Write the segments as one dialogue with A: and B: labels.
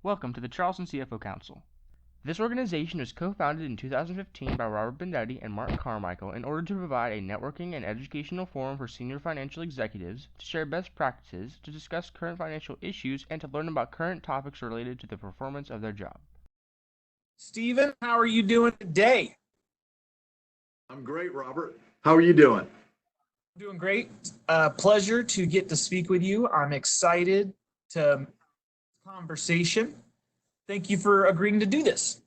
A: Welcome to the Charleston CFO Council. This organization was co-founded in 2015 by Robert Bendetti and Mark Carmichael in order to provide a networking and educational forum for senior financial executives to share best practices, to discuss current financial issues, and to learn about current topics related to the performance of their job.
B: Stephen, how are you doing today?
C: I'm great, Robert. How are you doing?
B: Doing great. Pleasure to get to speak with you. I'm excited to conversation. Thank you for agreeing to do this.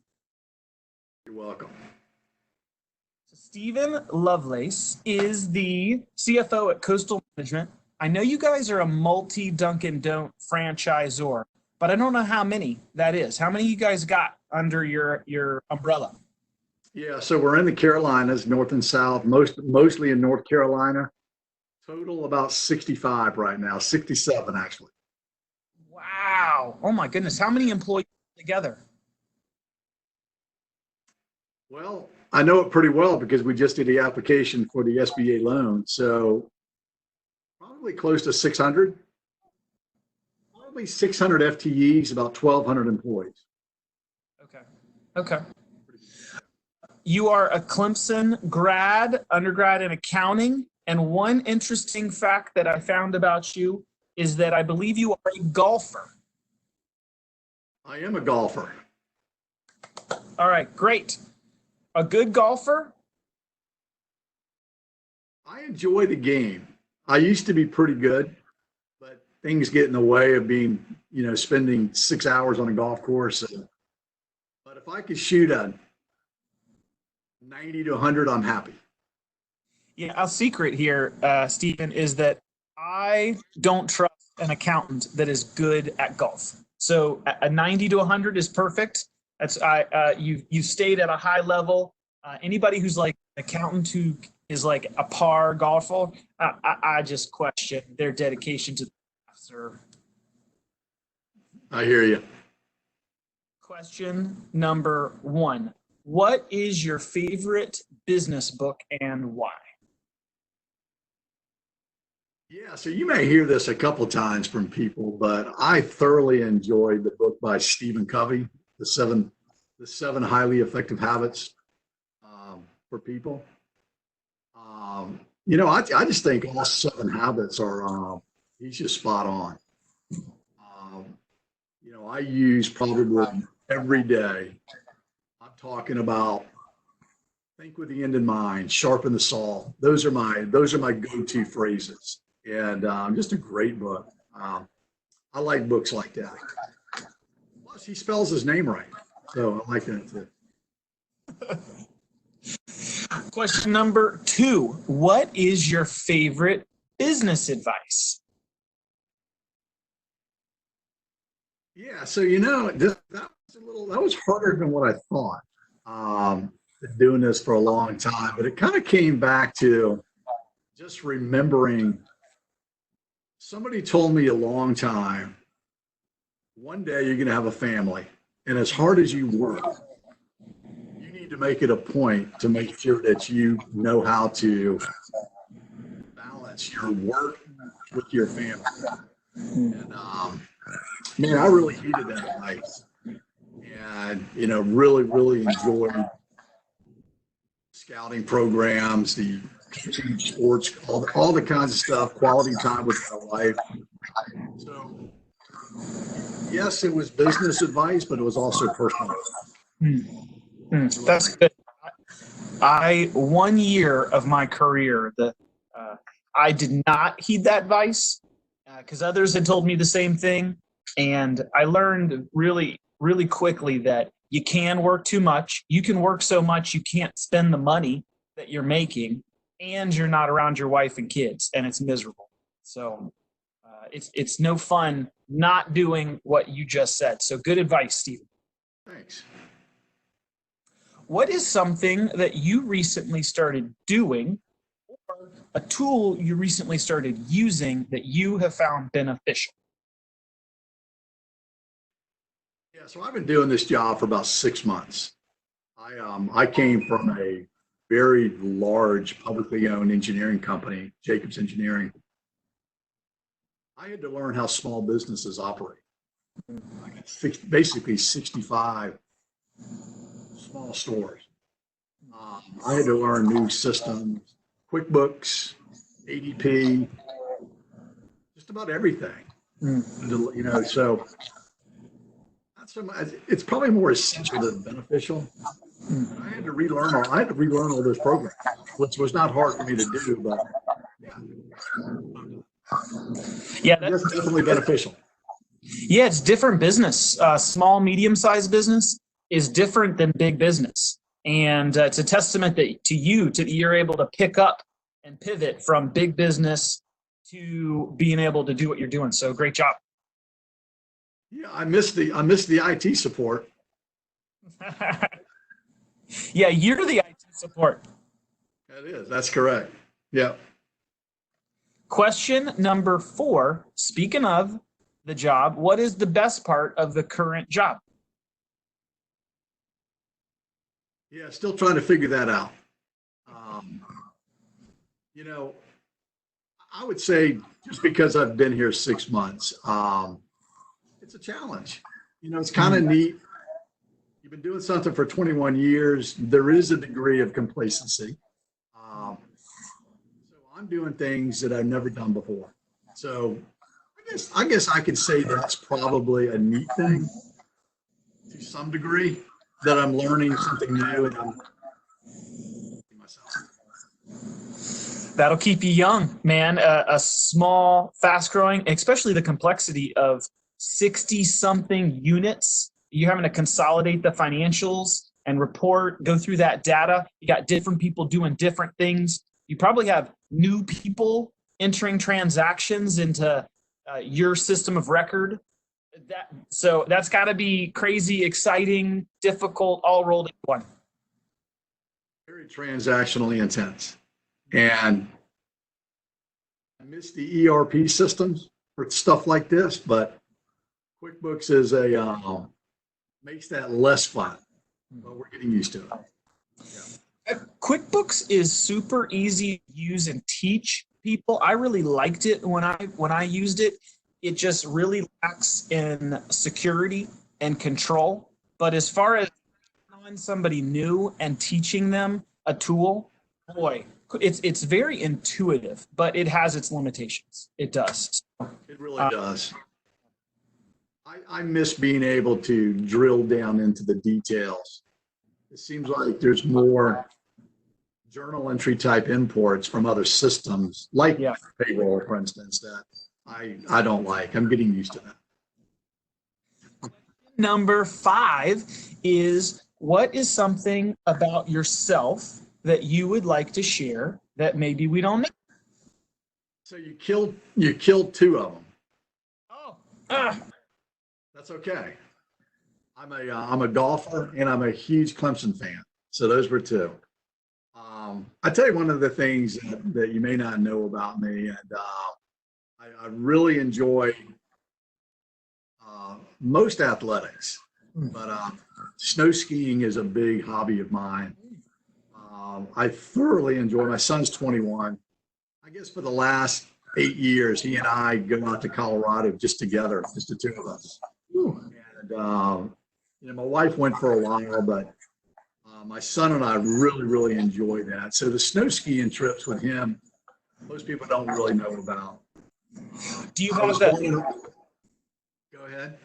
C: You're welcome.
B: So Stephen Lovelace is the CFO at Coastal Management. I know you guys are a multi-Dunkin' Don't franchisor, but I don't know how many that is. How many you guys got under your umbrella?
C: Yeah, so we're in the Carolinas, north and south, mostly in North Carolina. Total about 65 right now, 67 actually.
B: Wow. Oh my goodness. How many employees together?
C: Well, I know it pretty well because we just did the application for the SBA loan. So probably close to 600, probably 600 FTEs, about 1,200 employees.
B: Okay. You are a Clemson grad, undergrad in accounting. And one interesting fact that I found about you is that I believe you are a golfer.
C: I am a golfer.
B: All right, great. A good golfer?
C: I enjoy the game. I used to be pretty good, but things get in the way of being, spending 6 hours on a golf course. But if I could shoot a 90 to 100, I'm happy.
B: Yeah, our secret here, Stephen, is that I don't trust an accountant that is good at golf. So a 90 to 100 is perfect. That's you stayed at a high level. Anybody who's like an accountant who is like a par golfer, I just question their dedication to the craft, sir.
C: I hear you.
B: Question number 1. What is your favorite business book and why?
C: Yeah, so you may hear this a couple of times from people, but I thoroughly enjoyed the book by Stephen Covey, the seven highly effective habits for people. I just think all 7 habits are he's just spot on. I use probably every day. I'm talking about think with the end in mind, sharpen the saw. Those are my go-to phrases. And just a great book. I like books like that. Plus, he spells his name right, so I like that too.
B: Question number 2. What is your favorite business advice?
C: Yeah, so that was harder than what I thought. Been doing this for a long time, but it kind of came back to just remembering. Somebody told me a long time, one day you're going to have a family, and as hard as you work, you need to make it a point to make sure that you know how to balance your work with your family. And man, I really heeded that advice, and really, really enjoyed scouting programs, the team sports, all the kinds of stuff, quality time with my wife. So, yes, it was business advice, but it was also personal advice.
B: That's good. 1 year of my career, I did not heed that advice because others had told me the same thing. And I learned really, really quickly that you can work too much. You can work so much you can't spend the money that you're making, and you're not around your wife and kids, and it's miserable. So it's no fun not doing what you just said. So good advice, Stephen.
C: Thanks.
B: What is something that you recently started doing, or a tool you recently started using that you have found beneficial?
C: Yeah, so I've been doing this job for about 6 months. I came from a very large publicly owned engineering company, Jacobs Engineering. I had to learn how small businesses operate. I got basically 65 small stores. I had to learn new systems, QuickBooks, ADP, just about everything. You know, so not so much. It's probably more essential than beneficial. I had to relearn all those programs, which was not hard for me to do, but
B: Yeah,
C: that's definitely beneficial.
B: Yeah, it's different business. Small, medium-sized business is different than big business, and it's a testament to you're able to pick up and pivot from big business to being able to do what you're doing. So great job.
C: Yeah, I missed the IT support.
B: Yeah, you're the IT support.
C: That is. That's correct. Yeah.
B: Question number 4. Speaking of the job, what is the best part of the current job?
C: Yeah, still trying to figure that out. You know, I would say just because I've been here 6 months, it's a challenge. You know, it's kind of neat. You've been doing something for 21 years. There is a degree of complacency. So I'm doing things that I've never done before. So I guess I could say that's probably a neat thing to some degree, that I'm learning something new and I'm myself.
B: That'll keep you young, man. A small, fast-growing, especially the complexity of 60-something units. You're having to consolidate the financials and report, go through that data. You got different people doing different things. You probably have new people entering transactions into your system of record. So that's got to be crazy, exciting, difficult, all rolled into one.
C: Very transactionally intense. And I miss the ERP systems for stuff like this, but QuickBooks is makes that less fun, but we're getting used to it. Yeah.
B: QuickBooks is super easy to use and teach people. I really liked it when I used it. It just really lacks in security and control. But as far as knowing somebody new and teaching them a tool, boy, it's very intuitive, but it has its limitations. It does.
C: It really does. I miss being able to drill down into the details. It seems like there's more journal entry type imports from other systems, like payroll, for instance, that I don't like. I'm getting used to that.
B: Number 5 is, what is something about yourself that you would like to share that maybe we don't know?
C: So you killed 2 of them.
B: Oh,
C: that's okay. I'm a golfer and I'm a huge Clemson fan. So those were 2. I tell you one of the things that you may not know about me, and I really enjoy most athletics, but snow skiing is a big hobby of mine. I thoroughly enjoy. My son's 21. I guess for the last 8 years, he and I go out to Colorado just together, just the 2 of us. And you know, my wife went for a while, but my son and I really, really enjoy that. So the snow skiing trips with him, most people don't really know about.
B: Do you have that?
C: Go ahead.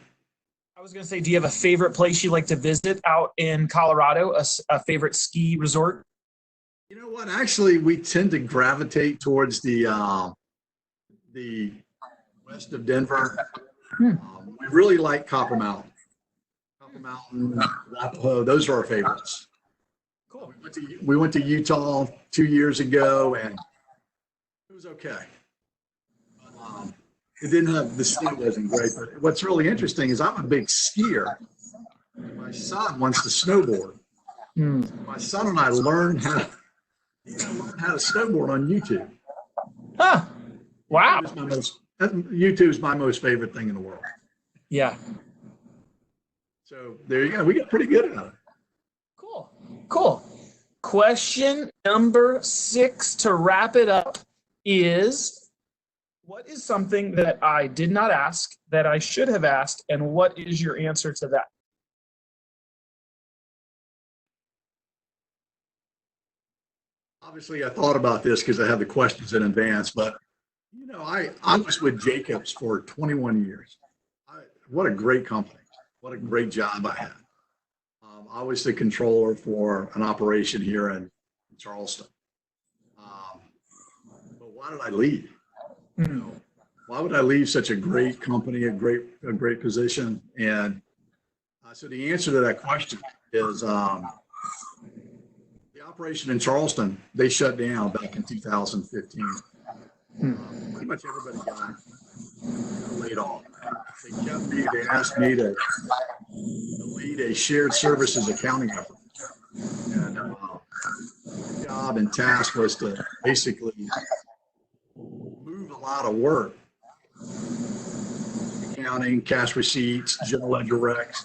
B: I was going to say, do you have a favorite place you like to visit out in Colorado, a favorite ski resort?
C: You know what? Actually, we tend to gravitate towards the west of Denver. We really like Copper Mountain. Copper Mountain, Arapahoe, those are our favorites.
B: Cool.
C: We went to Utah 2 years ago, and it was okay. It didn't have, the snow wasn't great, but what's really interesting is I'm a big skier. My son wants to snowboard. My son and I learned how to snowboard on YouTube.
B: Huh. Wow.
C: YouTube is my most favorite thing in the world.
B: Yeah.
C: So there you go. We got pretty good at it.
B: Cool. Question number 6 to wrap it up is, What is something that I did not ask that I should have asked, and what is your answer to that?
C: Obviously, I thought about this because I had the questions in advance, but I was with Jacobs for 21 years. What a great company. What a great job I had. I was the controller for an operation here in Charleston. But why did I leave? Why would I leave such a great company, a great position? And so the answer to that question is the operation in Charleston, they shut down back in 2015. Pretty much everybody got laid off. They asked me to lead a shared services accounting effort. And my job and task was to basically move a lot of work, accounting, cash receipts, general ledger recs.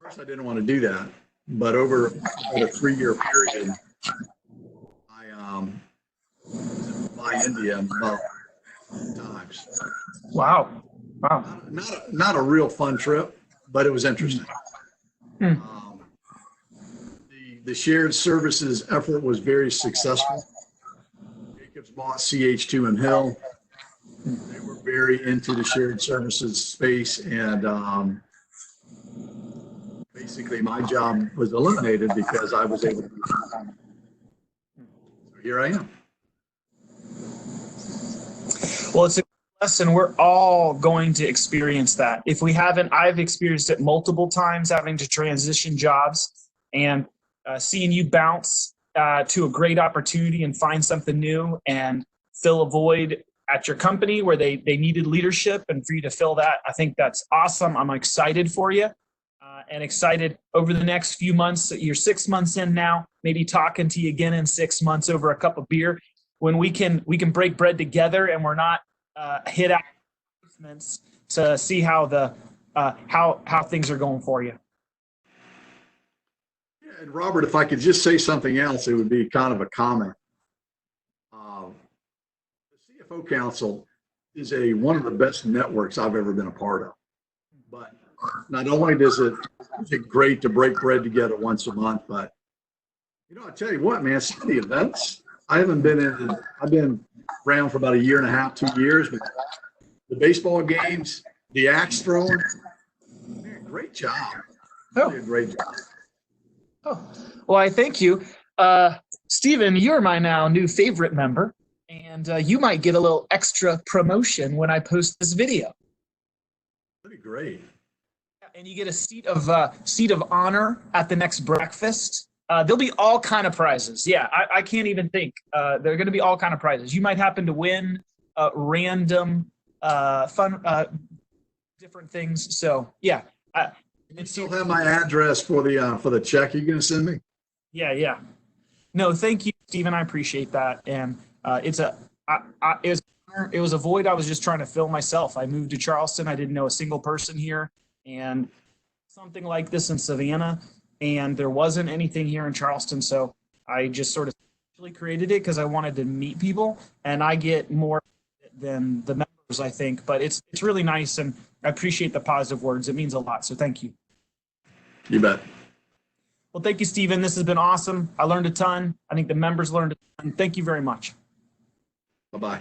C: First, I didn't want to do that, but over a 3-year period, I was in India about 5 times.
B: Wow.
C: Not a real fun trip, but it was interesting. The shared services effort was very successful. Jacobs bought CH2 and Hill. They were very into the shared services space, and basically my job was eliminated because I was able to do it. So here I am.
B: Well, it's a lesson. We're all going to experience that. If we haven't, I've experienced it multiple times, having to transition jobs and seeing you bounce to a great opportunity and find something new and fill a void at your company where they needed leadership, and for you to fill that. I think that's awesome. I'm excited for you and excited over the next few months. You're 6 months in now, maybe talking to you again in 6 months over a cup of beer when we can break bread together and we're not hit out to see how how things are going for you.
C: Yeah, and Robert, if I could just say something else, it would be kind of a comment. The CFO Council is one of the best networks I've ever been a part of. But not only is it great to break bread together once a month, but I tell you what, man, some of the events I've been around for about 1.5 years, 2 years, but the baseball games, the axe throwing, man, great job. Really a great job.
B: Oh, well, I thank you. Stephen, you're my now new favorite member, and you might get a little extra promotion when I post this video.
C: That'd be great.
B: And you get a seat of honor at the next breakfast. There'll be all kind of prizes. Yeah, I can't even think. There are going to be all kind of prizes. You might happen to win random fun different things. So yeah.
C: You still have my address for the check you're going to send me?
B: Yeah. No, thank you, Stephen. I appreciate that. And it was a void I was just trying to fill myself. I moved to Charleston. I didn't know a single person here, and something like this in Savannah, and there wasn't anything here in Charleston. So I just sort of created it because I wanted to meet people, and I get more than the members, I think. But it's really nice, and I appreciate the positive words. It means a lot. So thank you.
C: You bet.
B: Well, thank you, Stephen. This has been awesome. I learned a ton. I think the members learned a ton. Thank you very much.
C: Bye-bye.